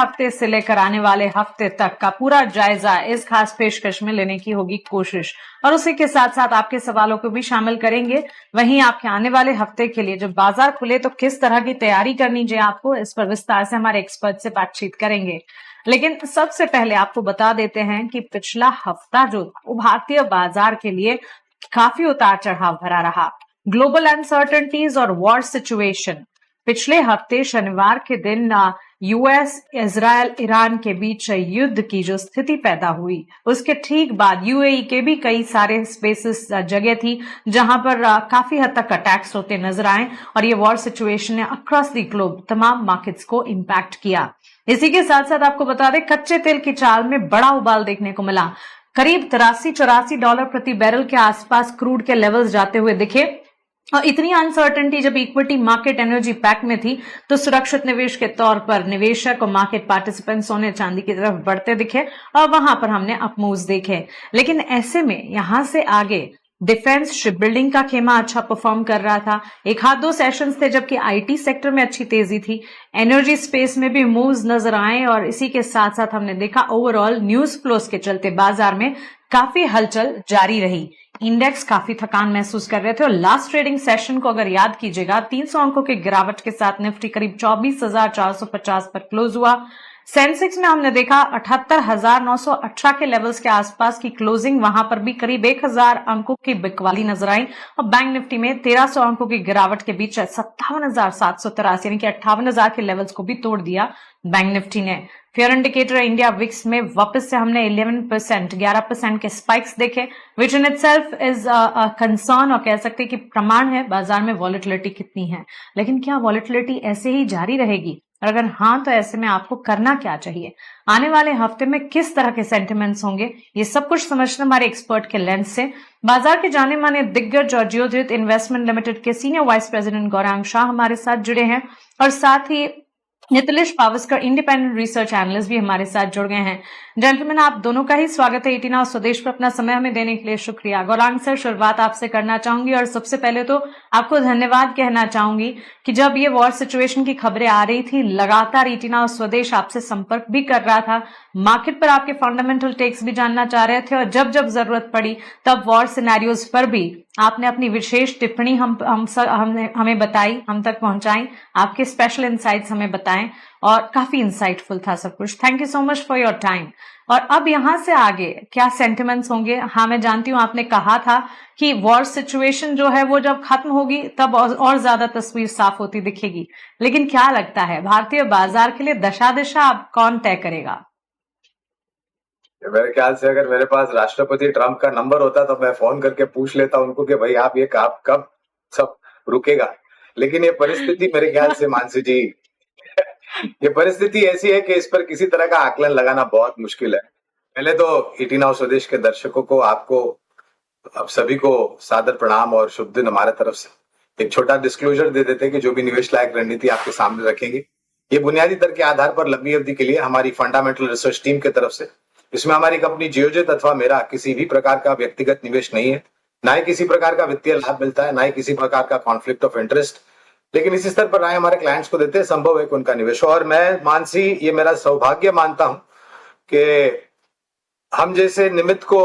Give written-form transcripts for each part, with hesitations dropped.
हफ्ते से लेकर आने वाले हफ्ते तक का पूरा जायजा इस खास पेशकश में लेने की होगी कोशिश, और उसी के साथ साथ आपके सवालों को भी शामिल करेंगे। वहीं आपके आने वाले हफ्ते के लिए जब बाजार खुले तो किस तरह की तैयारी करनी चाहिए आपको, इस पर विस्तार से हमारे एक्सपर्ट से बातचीत करेंगे। लेकिन सबसे पहले आपको बता देते हैं कि पिछला हफ्ता जो वो भारतीय बाजार के लिए काफी उतार चढ़ाव भरा रहा। ग्लोबल अनसर्टेनिटीज और वॉर सिचुएशन। पिछले हफ्ते शनिवार के दिन यूएस, इजरायल, ईरान के बीच युद्ध की जो स्थिति पैदा हुई, उसके ठीक बाद यूएई के भी कई सारे स्पेसेस जगह थी जहां पर काफी हद तक अटैक्स होते नजर आए, और ये वॉर सिचुएशन ने अक्रॉस द ग्लोब तमाम मार्केट्स को इंपैक्ट किया। इसी के साथ साथ आपको बता दें, कच्चे तेल की चाल में बड़ा उबाल देखने को मिला। करीब $83-84 प्रति बैरल के आसपास क्रूड के लेवल्स जाते हुए दिखे, और इतनी अनसर्टेनिटी जब इक्विटी मार्केट एनर्जी पैक में थी तो सुरक्षित निवेश के तौर पर निवेशक और मार्केट पार्टिसिपेंट सोने चांदी की तरफ बढ़ते दिखे, और वहां पर हमने अपमूव्स देखे। लेकिन ऐसे में यहां से आगे डिफेंस, शिप बिल्डिंग का खेमा अच्छा परफॉर्म कर रहा था। एक हाथ दो सेशंस थे जबकि आईटी सेक्टर में अच्छी तेजी थी। एनर्जी स्पेस में भी मूव्स नजर आए, और इसी के साथ साथ हमने देखा ओवरऑल न्यूज फ्लोस के चलते बाजार में काफी हलचल जारी रही। इंडेक्स काफी थकान महसूस कर रहे थे, और लास्ट ट्रेडिंग सेशन को अगर याद कीजिएगा 300 अंकों की गिरावट के साथ निफ्टी करीब 24,450 पर क्लोज हुआ। सेंसेक्स में हमने देखा 78,918 के लेवल्स के आसपास की क्लोजिंग, वहां पर भी करीब 1,000 अंकों की बिकवाली नजर आई, और बैंक निफ्टी में 1,300 अंकों की गिरावट के बीच 57,783 यानी कि 58,000 के लेवल्स को भी तोड़ दिया बैंक निफ्टी ने। फेयर इंडिकेटर इंडिया विक्स में वापस से हमने 11% के स्पाइक्स देखे, विच इन इटसेल्फ इज कंसर्न, और कह सकते हैं कि प्रमाण है बाजार में वॉलेटिलिटी कितनी है। लेकिन क्या वॉलेटिलिटी ऐसे ही जारी रहेगी, और अगर हाँ तो ऐसे में आपको करना क्या चाहिए, आने वाले हफ्ते में किस तरह के सेंटिमेंट्स होंगे, ये सब कुछ समझना हमारे एक्सपर्ट के लेंस से। बाजार के जाने माने दिग्गज और जियोधृत इन्वेस्टमेंट लिमिटेड के senior vice president Gaurang Shah हमारे साथ जुड़े हैं, और साथ ही Nitilesh Pawaskar independent research analyst भी हमारे साथ जुड़ गए हैं। जेंटलमैन, आप दोनों का ही स्वागत है 18 और स्वदेश पर अपना समय हमें देने के लिए शुक्रिया। गौरांग सर, शुरुआत आपसे करना चाहूंगी, और सबसे पहले तो आपको धन्यवाद कहना चाहूंगी कि जब ये वॉर सिचुएशन की खबरें आ रही थी, लगातार 18 और स्वदेश आपसे संपर्क भी कर रहा था, मार्केट पर आपके फंडामेंटल टेक्स भी जानना चाह रहे थे, और जब जब जरूरत पड़ी तब वॉर सिनेरियोज पर भी आपने अपनी विशेष टिप्पणी हमें बताई, हम तक पहुंचाई, आपके स्पेशल इनसाइट्स हमें बताएं, और काफी इंसाइटफुल था सब कुछ। Thank you so much for your time. और अब यहां से आगे क्या सेंटिमेंट्स होंगे? हाँ, मैं जानती हूं आपने कहा था कि वॉर सिचुएशन जो है वो जब खत्म होगी तब और ज्यादा तस्वीर साफ होती दिखेगी, लेकिन क्या लगता है भारतीय बाजार के लिए दशा दिशा अब कौन तय करेगा? मेरे ख्याल से अगर मेरे पास राष्ट्रपति ट्रम्प का नंबर होता तो मैं फोन करके पूछ लेता उनको कि भाई आप ये कब सब रुकेगा। लेकिन ये परिस्थिति मेरे ख्याल से मानसी जी ये परिस्थिति ऐसी है कि इस पर किसी तरह का आकलन लगाना बहुत मुश्किल है। पहले तो 18 स्वदेश के दर्शकों को, आपको, अब सभी को सादर प्रणाम और शुभ दिन हमारे तरफ से। एक छोटा डिस्क्लोजर दे देते कि जो भी निवेश लायक रणनीति आपके सामने रखेंगे ये बुनियादी दर के आधार पर लंबी अवधि के लिए हमारी फंडामेंटल रिसर्च टीम की तरफ से, इसमें हमारी कंपनी जियोजित अथवा मेरा किसी भी प्रकार का व्यक्तिगत निवेश नहीं है, ना ही किसी प्रकार का वित्तीय लाभ मिलता है, ना ही किसी प्रकार का कॉन्फ्लिक्ट ऑफ इंटरेस्ट। लेकिन इसी स्तर पर राय हमारे क्लाइंट्स को देते हैं, संभव है कि उनका निवेश हो। और मैं मानसी, ये मेरा सौभाग्य मानता हूं कि हम जैसे निमित्त को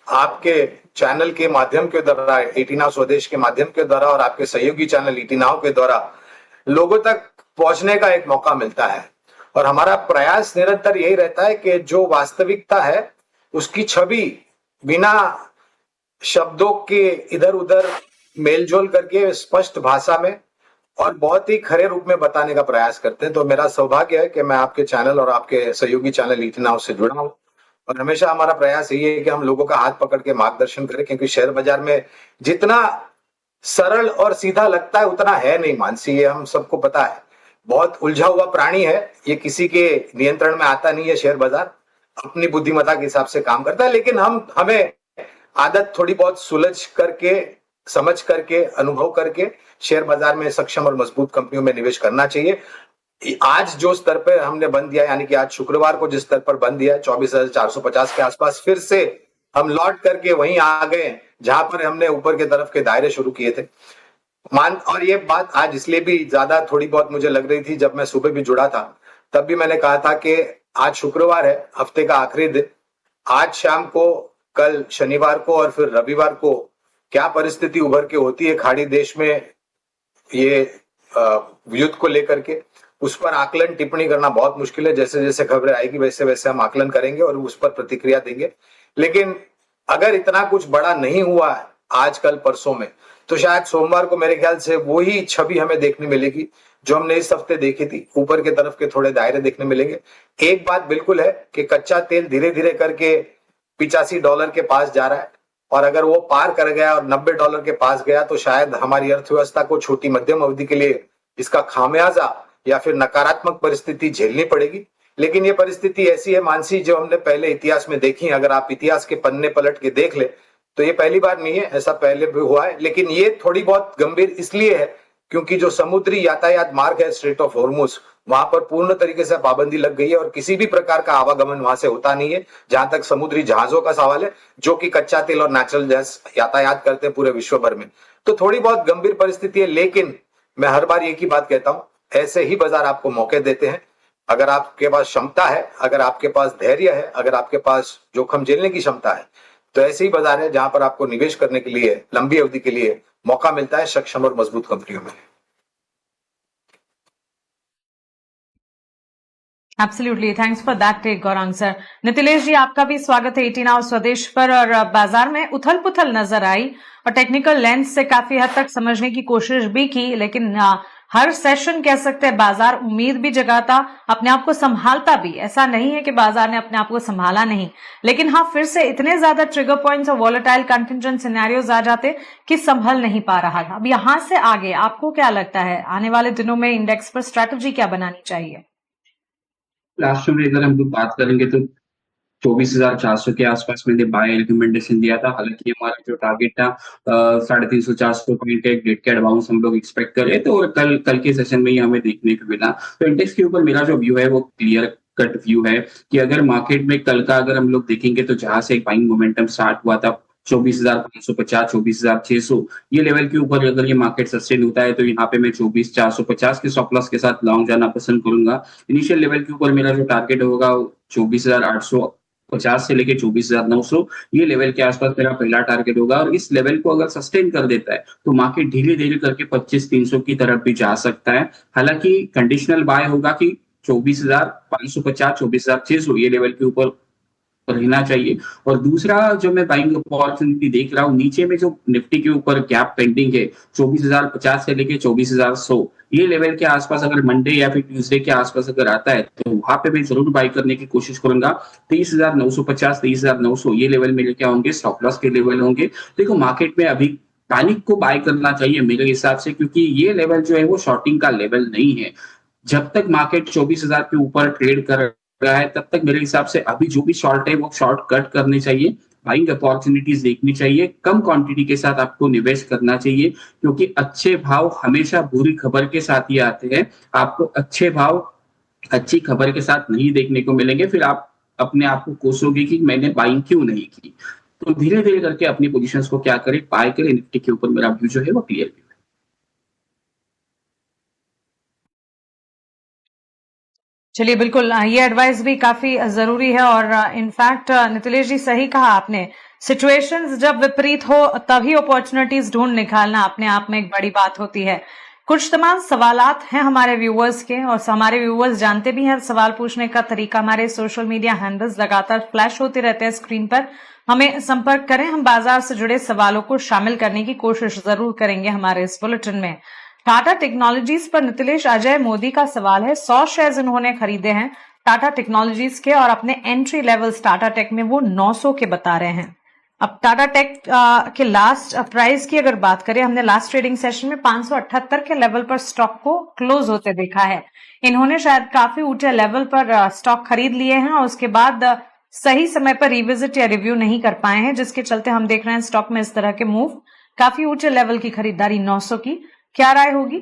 आपके चैनल के माध्यम के द्वारा, 18 स्वदेश के माध्यम के द्वारा और आपके सहयोगी चैनल 18 के द्वारा लोगों तक पहुंचने का एक मौका मिलता है। और हमारा प्रयास निरंतर यही रहता है कि जो वास्तविकता है उसकी छवि बिना शब्दों के इधर उधर मेलजोल करके स्पष्ट भाषा में और बहुत ही खरे रूप में बताने का प्रयास करते हैं। तो मेरा सौभाग्य है कि मैं आपके चैनल और आपके सहयोगी चैनल 18 से जुड़ा हूं, और हमेशा हमारा प्रयास यही है कि हम लोगों का हाथ पकड़ के मार्गदर्शन करें, क्योंकि शेयर बाजार में जितना सरल और सीधा लगता है उतना है नहीं मानसी, ये हम सबको पता है। बहुत उलझा हुआ प्राणी है ये, किसी के नियंत्रण में आता नहीं है। शेयर बाजार अपनी बुद्धिमत्ता के हिसाब से काम करता है, लेकिन हमें आदत थोड़ी बहुत सुलझ करके, समझ करके, अनुभव करके शेयर बाजार में सक्षम और मजबूत कंपनियों में निवेश करना चाहिए। आज जो स्तर पर हमने बंद दिया, यानी कि आज शुक्रवार को जिस स्तर पर बंद दिया 24,450 के आसपास, फिर से हम लौट करके वहीं आ गए जहां पर हमने ऊपर के तरफ के दायरे शुरू किए थे। और ये बात आज इसलिए भी ज्यादा थोड़ी बहुत मुझे लग रही थी जब मैं सुबह भी जुड़ा था, तब भी मैंने कहा था कि आज शुक्रवार है, हफ्ते का आखिरी दिन, आज शाम को, कल शनिवार को और फिर रविवार को क्या परिस्थिति उभर के होती है खाड़ी देश में ये युद्ध को लेकर के, उस पर आकलन टिप्पणी करना बहुत मुश्किल है। जैसे जैसे खबरें आएगी वैसे वैसे हम आकलन करेंगे और उस पर प्रतिक्रिया देंगे। लेकिन अगर इतना कुछ बड़ा नहीं हुआ आज कल परसों में, तो शायद सोमवार को मेरे ख्याल से वही छवि हमें देखने मिलेगी जो हमने इस हफ्ते देखी थी। ऊपर के तरफ के थोड़े दायरे देखने मिलेंगे। एक बात बिल्कुल है कि कच्चा तेल धीरे धीरे करके $85 के पास जा रहा है, और अगर वो पार कर गया और $90 के पास गया तो शायद हमारी अर्थव्यवस्था को छोटी मध्यम अवधि के लिए इसका खामियाजा या फिर नकारात्मक परिस्थिति झेलनी पड़ेगी। लेकिन ये परिस्थिति ऐसी है मानसी, जो हमने पहले इतिहास में देखी। अगर आप इतिहास के पन्ने पलट के देख ले तो ये पहली बार नहीं है, ऐसा पहले भी हुआ है। लेकिन ये थोड़ी बहुत गंभीर इसलिए है क्योंकि जो समुद्री यातायात मार्ग है स्ट्रेट ऑफ हॉर्मुज, वहां पर पूर्ण तरीके से पाबंदी लग गई है और किसी भी प्रकार का आवागमन वहां से होता नहीं है, जहां तक समुद्री जहाजों का सवाल है, जो कि कच्चा तेल और नेचुरल गैस यातायात करते हैं पूरे विश्व भर में। तो थोड़ी बहुत गंभीर परिस्थिति है। लेकिन मैं हर बार एक ही बात कहता हूं, ऐसे ही बाजार आपको मौके देते हैं। अगर आपके पास क्षमता है, अगर आपके पास धैर्य है, अगर आपके पास जोखिम झेलने की क्षमता है, तो ऐसे ही बाजार है जहां पर आपको निवेश करने के लिए लंबी अवधि के लिए मौका मिलता है सक्षम और मजबूत कंपनियों में। Absolutely, thanks for that take Gaurang sir. Nitilesh ji, आपका भी स्वागत है 18 आवर स्वदेश पर। और बाजार में उथल पुथल नजर आई और टेक्निकल लेंस से काफी हद तक समझने की कोशिश भी की, लेकिन हर सेशन कह सकते हैं बाजार उम्मीद भी जगाता, अपने आप को संभालता भी। ऐसा नहीं है कि बाजार ने अपने आप को संभाला नहीं, लेकिन हाँ, फिर से इतने ज्यादा ट्रिगर पॉइंट्स और वॉलेटाइल कंटिंजेंट सिनेरियोज आ जाते कि संभल नहीं पा रहा था। अब यहां से आगे आपको क्या लगता है, आने वाले दिनों में इंडेक्स पर स्ट्रैटेजी क्या बनानी चाहिए? लास्ट में अगर हम लोग बात करेंगे तो 24,400 के आसपास मैंने बाय रिकमेंडेशन दिया था। हालांकि हमारा जो टारगेट था 350-400 पॉइंट का एक डेट कैट बाउंस हम लोग एक्सपेक्ट कर रहे थे, और कल के सेशन में ही हमें देखने को मिला। तो इंडेक्स के ऊपर मेरा जो व्यू है वो क्लियर कट व्यू है कि अगर मार्केट में कल का अगर हम लोग देखेंगे तो जहां से एक बाइंग मोमेंटम स्टार्ट हुआ था 24,550, 24,600, ये लेवल के ऊपर अगर ये मार्केट सस्टेन होता है तो यहाँ पे मैं 24,450 के स्टॉप लॉस के साथ लॉन्ग जाना पसंद करूंगा। इनिशियल लेवल के ऊपर मेरा जो टारगेट होगा 24,850 से लेके 24,900, ये लेवल के आसपास मेरा पहला टारगेट होगा। और इस लेवल को अगर सस्टेन कर देता है तो मार्केट धीरे धीरे करके 25,300 की तरफ भी जा सकता है। हालांकि कंडीशनल बाय होगा कि 24,550, 24,600 ये लेवल के ऊपर रहना चाहिए। और दूसरा जो मैं बाइंग अपॉर्चुनिटी देख रहा हूँ, नीचे में जो निफ्टी के ऊपर गैप पेंडिंग है 24,050 से लेके 24,100, ये लेवल के आसपास अगर मंडे या फिर ट्यूसडे के आसपास अगर आता है तो वहां पे मैं जरूर बाई करने की कोशिश करूंगा। 23,950, 23,900 ये लेवल में लेके आऊंगे, स्टॉप लॉस के लेवल होंगे। देखो, मार्केट में अभी पैनिक को बाय करना चाहिए मेरे हिसाब से, क्योंकि ये लेवल जो है वो शॉर्टिंग का लेवल नहीं है। जब तक मार्केट 24,000 के ऊपर ट्रेड कर रहा है तब तक मेरे हिसाब से अभी जो भी शॉर्ट है वो शॉर्ट कट करने चाहिए, बाइंग अपॉर्चुनिटीज देखनी चाहिए, कम क्वांटिटी के साथ आपको निवेश करना चाहिए, क्योंकि अच्छे भाव हमेशा बुरी खबर के साथ ही आते हैं। आपको अच्छे भाव अच्छी खबर के साथ नहीं देखने को मिलेंगे, फिर आप अपने आप को कोसोगे कि मैंने बाइंग क्यों नहीं की। तो धीरे धीरे करके अपनी पोजीशंस को क्या करें, बाय करें। निफ्टी के ऊपर मेरा व्यू जो है वो क्लियर है। चलिए, बिल्कुल, ये एडवाइस भी काफी जरूरी है। और इनफैक्ट नितिलेश जी, सही कहा आपने, सिचुएशंस जब विपरीत हो तभी अपॉर्चुनिटीज ढूंढ निकालना अपने आप में एक बड़ी बात होती है। कुछ तमाम सवालात हैं हमारे व्यूअर्स के, और हमारे व्यूअर्स जानते भी हैं सवाल पूछने का तरीका। हमारे सोशल मीडिया हैंडल्स लगातार फ्लैश होते रहते हैं स्क्रीन पर, हमें संपर्क करें। हम बाजार से जुड़े सवालों को शामिल करने की कोशिश जरूर करेंगे हमारे इस बुलेटिन में। टाटा टेक्नोलॉजीज पर नितिलेश, अजय मोदी का सवाल है। 100 शेयर्स इन्होंने खरीदे हैं टाटा टेक्नोलॉजीज के, और अपने एंट्री लेवल टाटा टेक में वो 900 के बता रहे हैं। अब टाटा टेक के लास्ट प्राइस की अगर बात करें, हमने लास्ट ट्रेडिंग सेशन में 578 के लेवल पर स्टॉक को क्लोज होते देखा है। इन्होंने शायद काफी ऊंचे लेवल पर स्टॉक खरीद लिए हैं और उसके बाद सही समय पर रिविजिट या रिव्यू नहीं कर पाए हैं, जिसके चलते हम देख रहे हैं स्टॉक में इस तरह के मूव। काफी ऊंचे लेवल की खरीदारी 900 की, क्या राय होगी?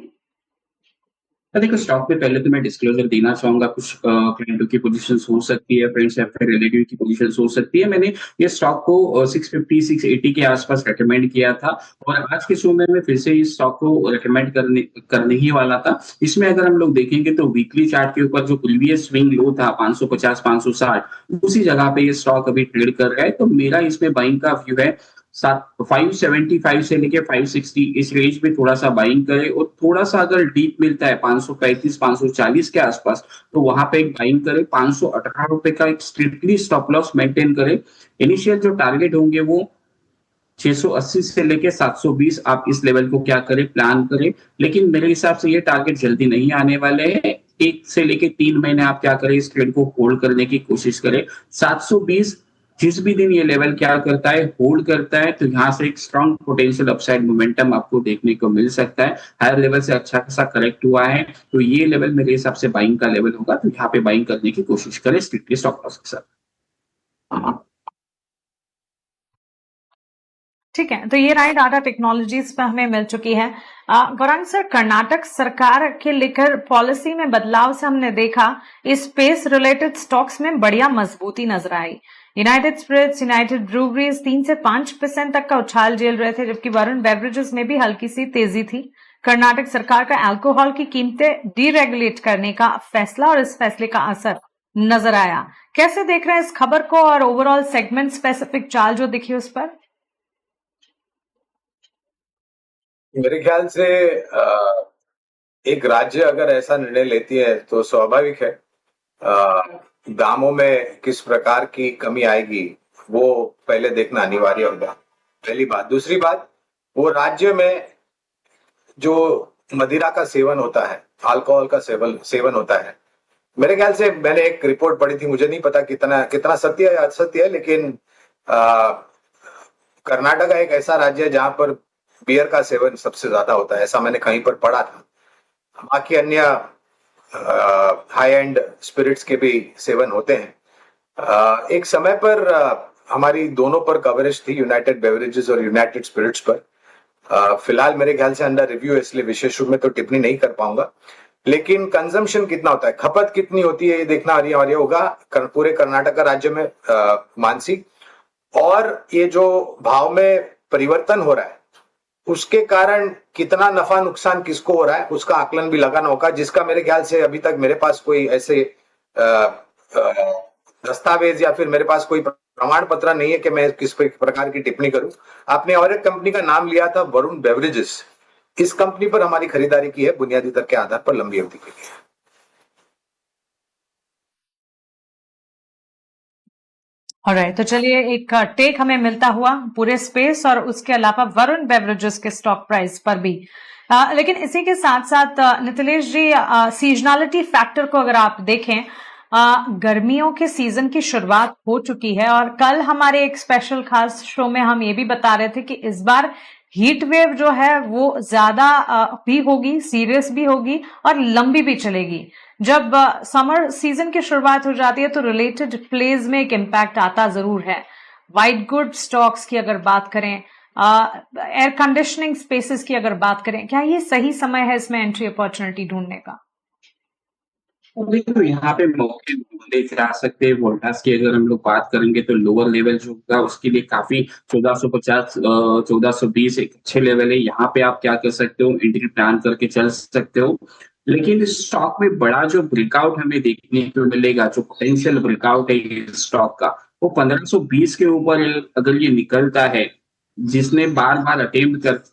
देखो स्टॉक पे पहले तो मैं डिस्क्लोजर देना चाहूंगा, कुछ क्लाइंटों की पोजीशंस हो सकती है, फ्रेंड्स या फिर रिलेटिव की पोजीशंस हो सकती है। मैंने ये स्टॉक को 650 680 के आसपास रेकमेंड किया था और आज के शो में मैं फिर से इस स्टॉक को रेकमेंड करने ही वाला था। इसमें अगर हम लोग देखेंगे तो वीकली चार्ट के ऊपर जो प्रीवियस स्विंग लो था 550 560, उसी जगह पे ये स्टॉक अभी ट्रेड कर रहा है। तो मेरा इसमें बाइंग का व्यू है 575 से लेके 560 इस रेंज में थोड़ा सा बाइंग करे और थोड़ा सा अगर डीप मिलता है 535 540 के आसपास तो वहां पे एक बाइंग करे। 518 रुपए का एक स्ट्रिक्टली स्टॉप लॉस मेंटेन करे। इनिशियल जो टारगेट होंगे वो 680 से लेके 720, आप इस लेवल को क्या करें, प्लान करें। लेकिन मेरे हिसाब से ये टारगेट जल्दी नहीं आने वाले हैं। 1 से लेके 3 महीने आप क्या करें, इस ट्रेड को होल्ड करने की कोशिश करें। 720 जिस भी दिन ये लेवल क्या करता है, होल्ड करता है, तो यहाँ से एक स्ट्रॉन्ग पोटेंशियल अपसाइड मोमेंटम आपको देखने को मिल सकता है। हायर लेवल से अच्छा खासा करेक्ट हुआ है, तो ये लेवल मेरे हिसाब से बाइंग का लेवल होगा, तो यहाँ पे बाइंग करने की कोशिश करें स्ट्रिक्टली स्टॉप लॉस के साथ। ठीक है, तो ये राइट टाटा टेक्नोलॉजीज पे हमें मिल चुकी है। गौरांग सर, कर्नाटक सरकार के लेकर पॉलिसी में बदलाव से हमने देखा इस स्पेस रिलेटेड स्टॉक्स में बढ़िया मजबूती नजर आई। यूनाइटेड स्पिरिट्स, यूनाइटेड ब्रूवरीज 3 से 5% तक का उछाल झेल रहे थे, जबकि वरुण बेवरेजेस में भी हल्की सी तेजी थी। कर्नाटक सरकार का अल्कोहल की कीमतें डीरेगुलेट करने का फैसला और इस फैसले का असर नजर आया। कैसे देख रहे हैं इस खबर को और ओवरऑल सेगमेंट स्पेसिफिक चाल जो दिखी उस पर? मेरे ख्याल से एक राज्य अगर ऐसा निर्णय लेती है तो स्वाभाविक है दामों में किस प्रकार की कमी आएगी वो पहले देखना अनिवार्य होगा, पहली बात। दूसरी बात, वो राज्य में जो मदिरा का सेवन होता है, अल्कोहल का सेवन होता है, मेरे ख्याल से मैंने एक रिपोर्ट पढ़ी थी, मुझे नहीं पता कितना सत्य है या असत्य है, लेकिन कर्नाटक एक ऐसा राज्य है जहां पर बियर का सेवन सबसे ज्यादा होता है, ऐसा मैंने कहीं पर पढ़ा था। बाकी अन्य हाई एंड स्पिरिट्स के भी सेवन होते हैं। एक समय पर हमारी दोनों पर कवरेज थी, यूनाइटेड बेवरेजेस और यूनाइटेड स्पिरिट्स पर। फिलहाल मेरे ख्याल से अंडर रिव्यू है, इसलिए विशेष रूप में तो टिप्पणी नहीं कर पाऊंगा, लेकिन कंजम्पशन कितना होता है, खपत कितनी होती है, ये देखना अनिवार्य होगा पूरे कर्नाटक राज्य में मानसी। और ये जो भाव में परिवर्तन हो रहा है उसके कारण कितना नफा नुकसान किसको हो रहा है उसका आकलन भी लगाना होगा, जिसका मेरे ख्याल से अभी तक मेरे पास कोई ऐसे दस्तावेज या फिर मेरे पास कोई प्रमाण पत्र नहीं है कि मैं किस प्रकार की टिप्पणी करूं। आपने और एक कंपनी का नाम लिया था, वरुण बेवरेजेस। इस कंपनी पर हमारी खरीदारी की है बुनियादी दर के आधार पर लंबी अवधि के लिए। ऑलराइट, तो चलिए एक टेक हमें मिलता हुआ पूरे स्पेस और उसके अलावा वरुण बेवरेजेस के स्टॉक प्राइस पर भी। लेकिन इसी के साथ साथ नितिलेश जी, सीजनलिटी फैक्टर को अगर आप देखें, गर्मियों के सीजन की शुरुआत हो चुकी है और कल हमारे एक स्पेशल खास शो में हम ये भी बता रहे थे कि इस बार हीट वेव जो है वो ज्यादा भी होगी, सीरियस भी होगी और लंबी भी चलेगी। जब समर सीजन की शुरुआत हो जाती है तो रिलेटेड प्लेज में एक इम्पैक्ट आता जरूर है। वाइट गुड स्टॉक्स की अगर बात करें, एयर कंडीशनिंग स्पेसेस की अगर बात करें, क्या ये सही समय है इसमें एंट्री अपॉर्चुनिटी ढूंढने का? देखो यहाँ पे मौके ढूंढे जा सकते हैं। वोल्टास की अगर हम लोग बात करेंगे तो लोअर लेवल जो होगा उसके लिए काफी 1450 1420 एक अच्छे लेवल है। यहाँ पे आप क्या कर सकते हो, एंट्री प्लान करके चल सकते हो। लेकिन इस स्टॉक में बड़ा जो ब्रेकआउट हमें देखने को मिलेगा, जो पोटेंशियल ब्रेकआउट है इस स्टॉक का, वो 1520 के ऊपर अगर ये निकलता है, जिसने बार बार अटेम्प्ट करके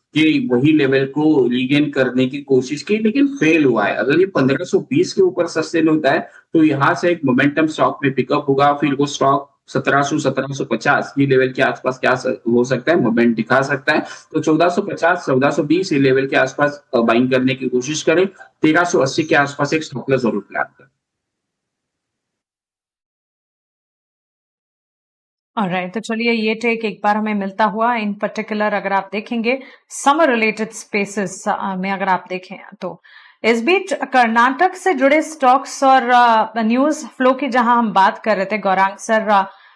वही लेवल को रीगेन करने की कोशिश की लेकिन फेल हुआ है। अगर ये 1520 के ऊपर सस्टेन होता है तो यहाँ से एक मोमेंटम स्टॉक में पिकअप होगा, फिर वो स्टॉक 1700 1750 ये लेवल के आसपास क्या हो सकता है, मोमेंट दिखा सकता है। तो 1450 1420 ये लेवल के आसपास बाइंग करने की कोशिश करें। 1380 के आसपास एक स्टॉप लॉस जरूर प्लान करें। ऑलराइट, तो चलिए ये टेक एक बार हमें मिलता हुआ। इन पर्टिकुलर अगर आप देखेंगे समर रिलेटेड स्पेसेस में अगर आप देखें तो इस बीच कर्नाटक से जुड़े स्टॉक्स और न्यूज फ्लो की जहां हम बात कर रहे थे, गौरांग सर,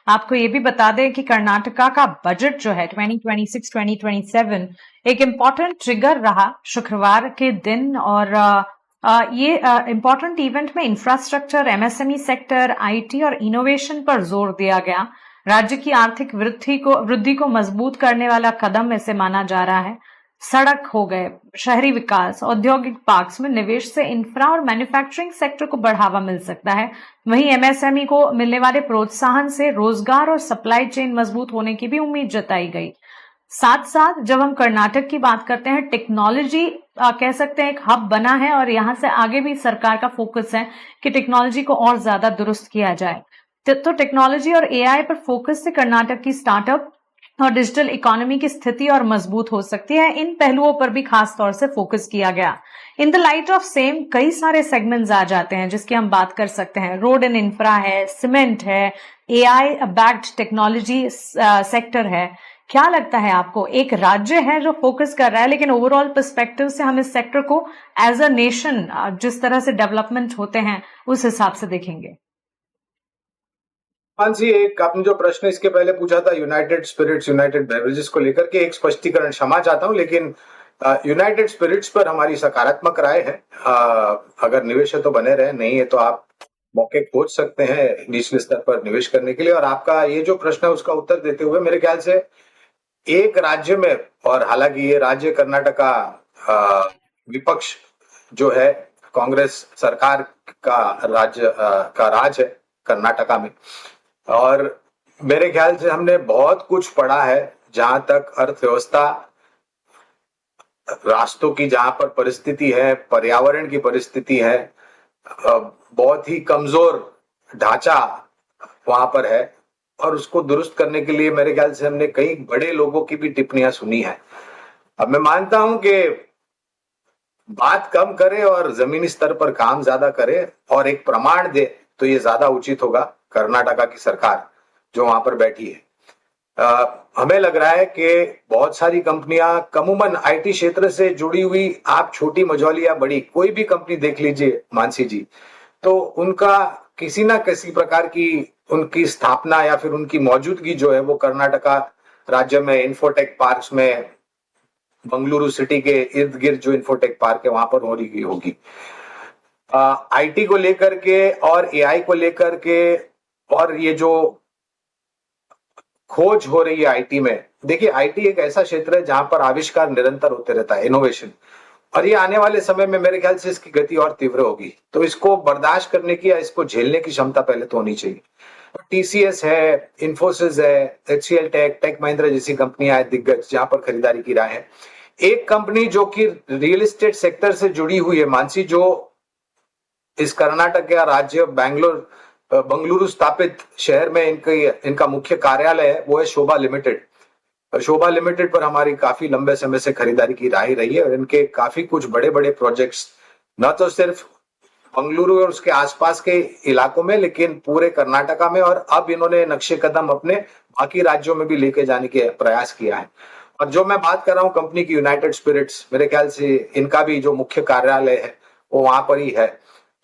आपको ये भी बता दें कि कर्नाटका का बजट जो है 2026-2027 एक इम्पॉर्टेंट ट्रिगर रहा शुक्रवार के दिन। और ये इम्पोर्टेंट इवेंट में इंफ्रास्ट्रक्चर, एमएसएमई सेक्टर, आईटी और इनोवेशन पर जोर दिया गया। राज्य की आर्थिक वृद्धि को मजबूत करने वाला कदम इसे माना जा रहा है। सड़क हो गए, शहरी विकास, औद्योगिक पार्क्स में निवेश से इंफ्रा और मैन्युफैक्चरिंग सेक्टर को बढ़ावा मिल सकता है। वहीं एमएसएमई को मिलने वाले प्रोत्साहन से रोजगार और सप्लाई चेन मजबूत होने की भी उम्मीद जताई गई। साथ साथ जब हम कर्नाटक की बात करते हैं, टेक्नोलॉजी कह सकते हैं एक हब बना है और यहां से आगे भी सरकार का फोकस है कि टेक्नोलॉजी को और ज्यादा दुरुस्त किया जाए। तो टेक्नोलॉजी और एआई पर फोकस से कर्नाटक की स्टार्टअप और डिजिटल इकोनॉमी की स्थिति और मजबूत हो सकती है। इन पहलुओं पर भी खास तौर से फोकस किया गया। In the light of same कई सारे सेगमेंट्स आ जाते हैं जिसकी हम बात कर सकते हैं। रोड एंड इंफ्रा है, सीमेंट है, एआई बैक्ड टेक्नोलॉजी सेक्टर है। क्या लगता है आपको, एक राज्य है जो फोकस कर रहा है लेकिन ओवरऑल पर्सपेक्टिव से हम इस सेक्टर को एज अ नेशन जिस तरह से डेवलपमेंट होते हैं उस हिसाब से देखेंगे? हाँ जी, एक आपने जो प्रश्न इसके पहले पूछा था यूनाइटेड स्पिरिट्स, यूनाइटेड बेवरेजेस को लेकर के, एक स्पष्टीकरण, क्षमा चाहता हूं लेकिन यूनाइटेड स्पिरिट्स पर हमारी सकारात्मक राय है। अगर निवेश है तो बने रहे, नहीं है तो आप मौके खोज सकते हैं निचले स्तर पर निवेश करने के लिए। और आपका ये जो प्रश्न है उसका उत्तर देते हुए मेरे ख्याल से एक राज्य में, और हालांकि ये राज्य कर्नाटका विपक्ष जो है, कांग्रेस सरकार का राज है कर्नाटका में, और मेरे ख्याल से हमने बहुत कुछ पढ़ा है जहां तक अर्थव्यवस्था, रास्तों की जहां पर परिस्थिति है, पर्यावरण की परिस्थिति है, बहुत ही कमजोर ढांचा वहां पर है और उसको दुरुस्त करने के लिए मेरे ख्याल से हमने कई बड़े लोगों की भी टिप्पणियां सुनी है। अब मैं मानता हूं कि बात कम करे और जमीनी स्तर पर काम ज्यादा करे और एक प्रमाण दे तो ये ज्यादा उचित होगा। कर्नाटका की सरकार जो वहां पर बैठी है, हमें लग रहा है कि बहुत सारी कंपनियां कमूमन आईटी क्षेत्र से जुड़ी हुई, आप छोटी मझौली या बड़ी कोई भी कंपनी देख लीजिए मानसी जी, तो उनका किसी ना किसी प्रकार की उनकी स्थापना या फिर उनकी मौजूदगी जो है वो कर्नाटका राज्य में इन्फोटेक पार्क्स में, बंगलुरु सिटी के इर्द गिर्द जो इन्फोटेक पार्क है वहां पर हो रही होगी। आईटी को लेकर के और एआई को लेकर के, और ये जो खोज हो रही है आईटी में, देखिए आईटी एक ऐसा क्षेत्र है जहां पर आविष्कार निरंतर होते रहता है, इनोवेशन, और ये आने वाले समय में मेरे ख्याल से इसकी गति और तीव्र होगी। तो इसको बर्दाश्त करने की या इसको झेलने की क्षमता पहले तो होनी चाहिए। टीसीएस है, इन्फोसिस है, एचसीएल टेक, टेक महिंद्रा जैसी कंपनियां हैं दिग्गज जहां पर खरीदारी की राय है। एक कंपनी जो कि रियल एस्टेट सेक्टर से जुड़ी हुई है मानसी, जो इस कर्नाटक का राज्य बंगलुरु स्थापित शहर में इनका मुख्य कार्यालय है, वो है शोभा लिमिटेड। शोभा लिमिटेड पर हमारी काफी लंबे समय से खरीदारी की राय रही है और इनके काफी कुछ बड़े बड़े प्रोजेक्ट्स न तो सिर्फ बंगलुरु और उसके आसपास के इलाकों में लेकिन पूरे कर्नाटका में, और अब इन्होंने नक्शे कदम अपने बाकी राज्यों में भी लेके जाने के प्रयास किया है। और जो मैं बात कर रहा हूं कंपनी की यूनाइटेड स्पिरिट्स, मेरे ख्याल से इनका भी जो मुख्य कार्यालय है वो वहां पर ही है।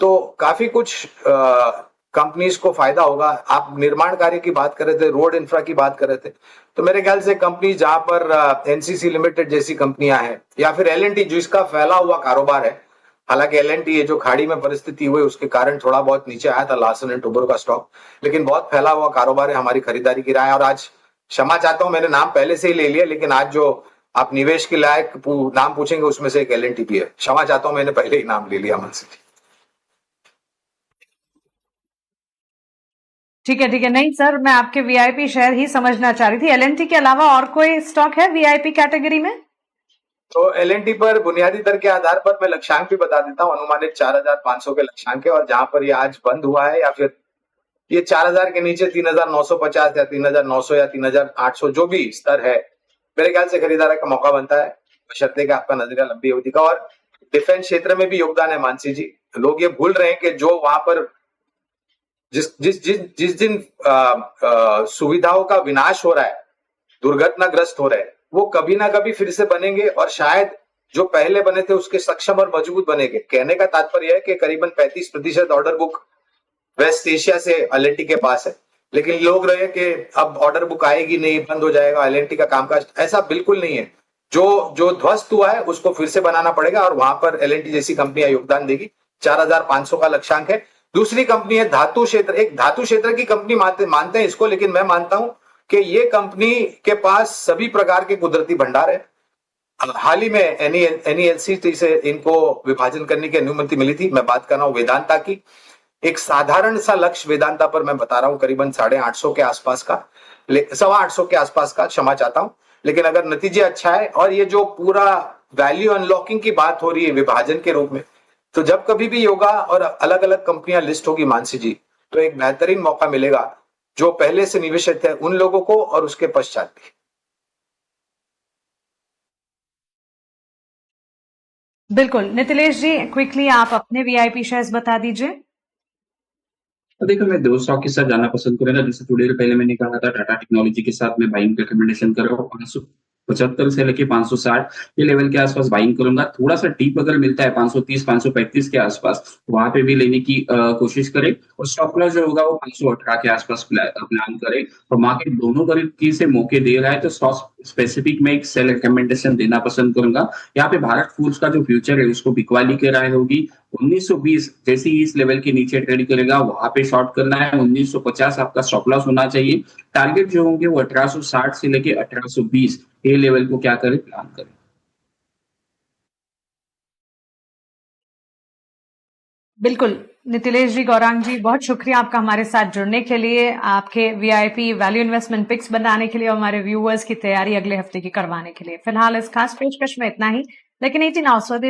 तो काफी कुछ कंपनीज को फायदा होगा। आप निर्माण कार्य की बात कर रहे थे, रोड इंफ्रा की बात कर रहे थे, तो मेरे ख्याल से कंपनी जहां पर एनसीसी लिमिटेड जैसी कंपनियां हैं या फिर एलएनटी जिसका फैला हुआ कारोबार है, हालांकि एलएनटी ये जो खाड़ी में परिस्थिति हुई उसके कारण थोड़ा बहुत नीचे आया था लार्सन एंड टुब्रो का स्टॉक, लेकिन बहुत फैला हुआ कारोबार है, हमारी खरीदारी की राय। और आज क्षमा चाहता हूं मैंने नाम पहले से ही ले लिया, लेकिन आज जो आप निवेश के लायक नाम पूछेंगे उसमें से एक एलएनटी भी है। क्षमा चाहता हूं मैंने पहले ही नाम ले लिया मन से। ठीक है, नहीं सर, मैं आपके वीआईपी शेयर ही समझना चाह रही थी। एलएनटी के अलावा और कोई स्टॉक है वीआईपी कैटेगरी में? तो एलएनटी पर बुनियादी दर के आधार पर मैं लक्ष्यांक भी बता देता हूं, अनुमानित 4500 के लक्ष्यांक है, और जहां पर ये आज बंद हुआ है या फिर ये 4000 के नीचे 3950 या 3900 या 3800 जो भी स्तर है, मेरे ख्याल से खरीदारी का मौका बनता है, बशर्ते कि आपका नजरिया लंबी अवधि का। और डिफेंस क्षेत्र में भी योगदान है मानसी जी। लोग ये भूल रहे हैं कि जो वहां पर जिस दिन सुविधाओं का विनाश हो रहा है, दुर्घटनाग्रस्त हो रहे हैं, वो कभी ना कभी फिर से बनेंगे और शायद जो पहले बने थे उसके सक्षम और मजबूत बनेंगे। कहने का तात्पर्य है कि करीबन 35% ऑर्डर बुक वेस्ट एशिया से एलएनटी के पास है, लेकिन लोग रहे कि अब ऑर्डर बुक आएगी नहीं, बंद हो जाएगा एलएनटी का कामकाज, ऐसा बिल्कुल नहीं है। जो ध्वस्त हुआ है उसको फिर से बनाना पड़ेगा और वहां पर L&T जैसी कंपनियां योगदान देगी। 4,500 का लक्ष्यांक है। दूसरी कंपनी है धातु क्षेत्र। एक धातु क्षेत्र की कंपनी मानते हैं इसको, लेकिन मैं मानता हूं कि ये कंपनी के पास सभी प्रकार के कुदरती भंडार है। हाल ही में NELC से इनको विभाजन करने की अनुमति मिली थी। मैं बात कर रहा हूं वेदांता की। एक साधारण सा लक्ष्य वेदांता पर मैं बता रहा हूं, करीबन 850 के आसपास का, 825 के आसपास का, क्षमा चाहता हूं। लेकिन अगर नतीजे अच्छा है और ये जो पूरा वैल्यू अनलॉकिंग की बात हो रही है विभाजन के रूप में, तो जब कभी भी योगा और अलग अलग कंपनियां लिस्ट होगी मानसी जी, तो एक बेहतरीन मौका मिलेगा जो पहले से निवेशित है उन लोगों को और उसके पश्चात भी। बिल्कुल। नितिलेश जी, क्विकली आप अपने वीआईपी शेयर्स बता दीजिए। तो देखो, मैं 2 स्टॉक के साथ जाना पसंद करूंगा। जैसे थोड़ी देर पहले मैंने कहा था, टाटा टेक्नोलॉजी के साथ मैं बाइंग रिकमेंडेशन कर रहा हूँ। 575 से लेके 560 ये लेवल के आसपास बाइंग करूंगा। थोड़ा सा डीप अगर मिलता है 530 535 के आसपास, वहां पे भी लेने की कोशिश करें। और स्टॉप लॉस जो होगा वो 518 के आसपास प्लान करें। और मार्केट दोनों तरीके से मौके दे रहा है, तो स्टॉक स्पेसिफिक में एक सेल रिकमेंडेशन देना पसंद करूंगा। यहाँ पे भारत फूड्स का जो फ्यूचर है उसको बिकवाली की राय होगी। 1920 जैसे ही इस लेवल के नीचे ट्रेड करेगा वहां पे शॉर्ट करना है। 1950 आपका स्टॉप लॉस होना चाहिए। टारगेट जो होंगे वो 1860 से लेके 1820 ये लेवल को क्या करें, प्लान करें। बिल्कुल। नितिलेश जी, गौरांग जी, बहुत शुक्रिया आपका हमारे साथ जुड़ने के लिए, आपके वीआईपी वैल्यू इन्वेस्टमेंट पिक्स बनाने के लिए और हमारे व्यूअर्स की तैयारी अगले हफ्ते की करवाने के लिए। फिलहाल इस खास पेशकश में इतना ही, लेकिन 18 स्वदेश